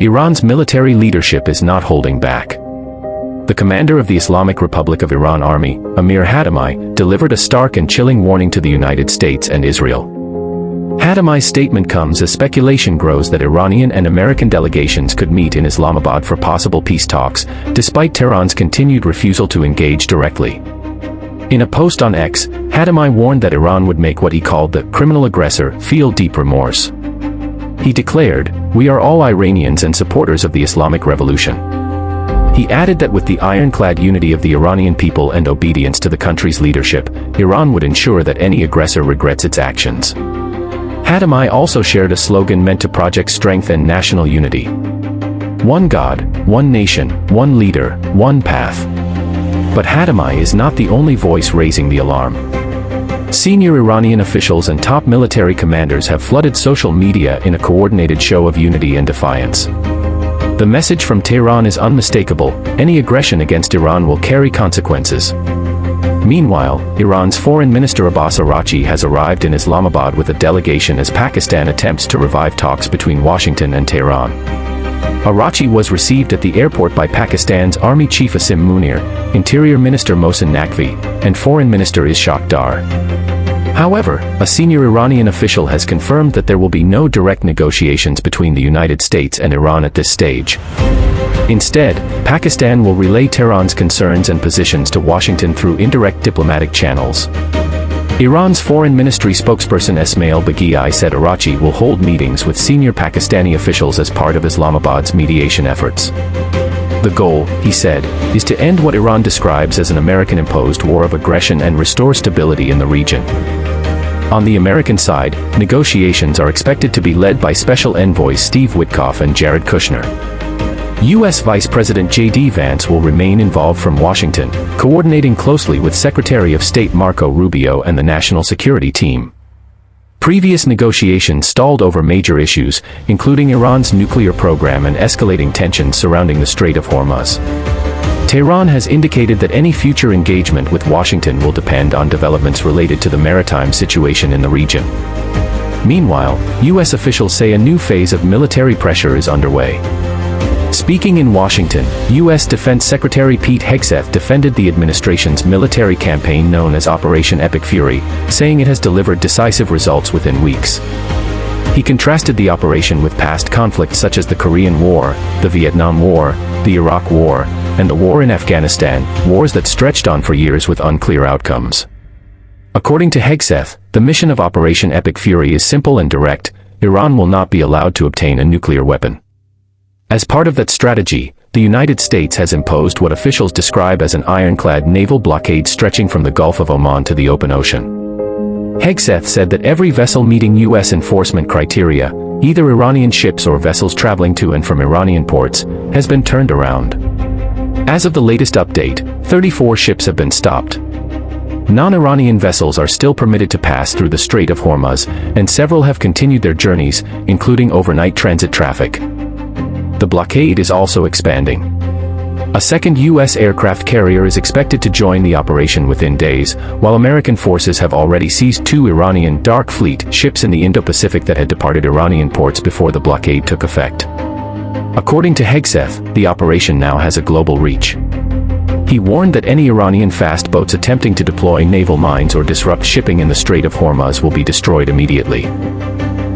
Iran's military leadership is not holding back. The commander of the Islamic Republic of Iran Army, Amir Hatami, delivered a stark and chilling warning to the United States and Israel. Hatami's statement comes as speculation grows that Iranian and American delegations could meet in Islamabad for possible peace talks, despite Tehran's continued refusal to engage directly. In a post on X, Hatami warned that Iran would make what he called the criminal aggressor feel deep remorse. He declared, "We are all Iranians and supporters of the Islamic Revolution." He added that with the ironclad unity of the Iranian people and obedience to the country's leadership, Iran would ensure that any aggressor regrets its actions. Hatami also shared a slogan meant to project strength and national unity. One God, one nation, one leader, one path. But Hatami is not the only voice raising the alarm. Senior Iranian officials and top military commanders have flooded social media in a coordinated show of unity and defiance. The message from Tehran is unmistakable: any aggression against Iran will carry consequences. Meanwhile, Iran's Foreign Minister Abbas Araghchi has arrived in Islamabad with a delegation as Pakistan attempts to revive talks between Washington and Tehran. Araghchi was received at the airport by Pakistan's Army Chief Asim Munir, Interior Minister Mohsin Naqvi, and Foreign Minister Ishaq Dar. However, a senior Iranian official has confirmed that there will be no direct negotiations between the United States and Iran at this stage. Instead, Pakistan will relay Tehran's concerns and positions to Washington through indirect diplomatic channels. Iran's foreign ministry spokesperson Esmail Baghi said Araghchi will hold meetings with senior Pakistani officials as part of Islamabad's mediation efforts. The goal, he said, is to end what Iran describes as an American-imposed war of aggression and restore stability in the region. On the American side, negotiations are expected to be led by Special Envoys Steve Witkoff and Jared Kushner. U.S. Vice President JD Vance will remain involved from Washington, coordinating closely with Secretary of State Marco Rubio and the National Security Team. Previous negotiations stalled over major issues, including Iran's nuclear program and escalating tensions surrounding the Strait of Hormuz. Tehran has indicated that any future engagement with Washington will depend on developments related to the maritime situation in the region. Meanwhile, U.S. officials say a new phase of military pressure is underway. Speaking in Washington, U.S. Defense Secretary Pete Hegseth defended the administration's military campaign known as Operation Epic Fury, saying it has delivered decisive results within weeks. He contrasted the operation with past conflicts such as the Korean War, the Vietnam War, the Iraq War, and the war in Afghanistan, wars that stretched on for years with unclear outcomes. According to Hegseth, the mission of Operation Epic Fury is simple and direct: Iran will not be allowed to obtain a nuclear weapon. As part of that strategy, the United States has imposed what officials describe as an ironclad naval blockade stretching from the Gulf of Oman to the open ocean. Hegseth said that every vessel meeting U.S. enforcement criteria, either Iranian ships or vessels traveling to and from Iranian ports, has been turned around. As of the latest update, 34 ships have been stopped. Non-Iranian vessels are still permitted to pass through the Strait of Hormuz, and several have continued their journeys, including overnight transit traffic. The blockade is also expanding. A second U.S. aircraft carrier is expected to join the operation within days, while American forces have already seized 2 Iranian Dark Fleet ships in the Indo-Pacific that had departed Iranian ports before the blockade took effect. According to Hegseth, the operation now has a global reach. He warned that any Iranian fast boats attempting to deploy naval mines or disrupt shipping in the Strait of Hormuz will be destroyed immediately.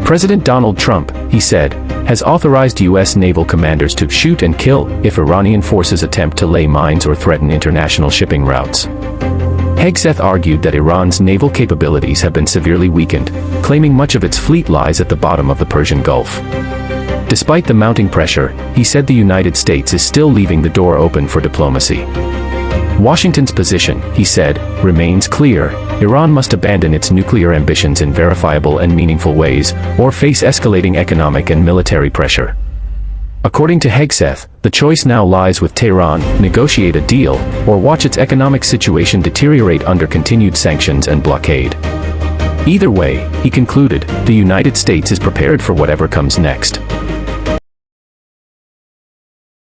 President Donald Trump, he said, has authorized U.S. naval commanders to shoot and kill if Iranian forces attempt to lay mines or threaten international shipping routes. Hegseth argued that Iran's naval capabilities have been severely weakened, claiming much of its fleet lies at the bottom of the Persian Gulf. Despite the mounting pressure, he said the United States is still leaving the door open for diplomacy. Washington's position, he said, remains clear: Iran must abandon its nuclear ambitions in verifiable and meaningful ways, or face escalating economic and military pressure. According to Hegseth, the choice now lies with Tehran: negotiate a deal, or watch its economic situation deteriorate under continued sanctions and blockade. Either way, he concluded, the United States is prepared for whatever comes next.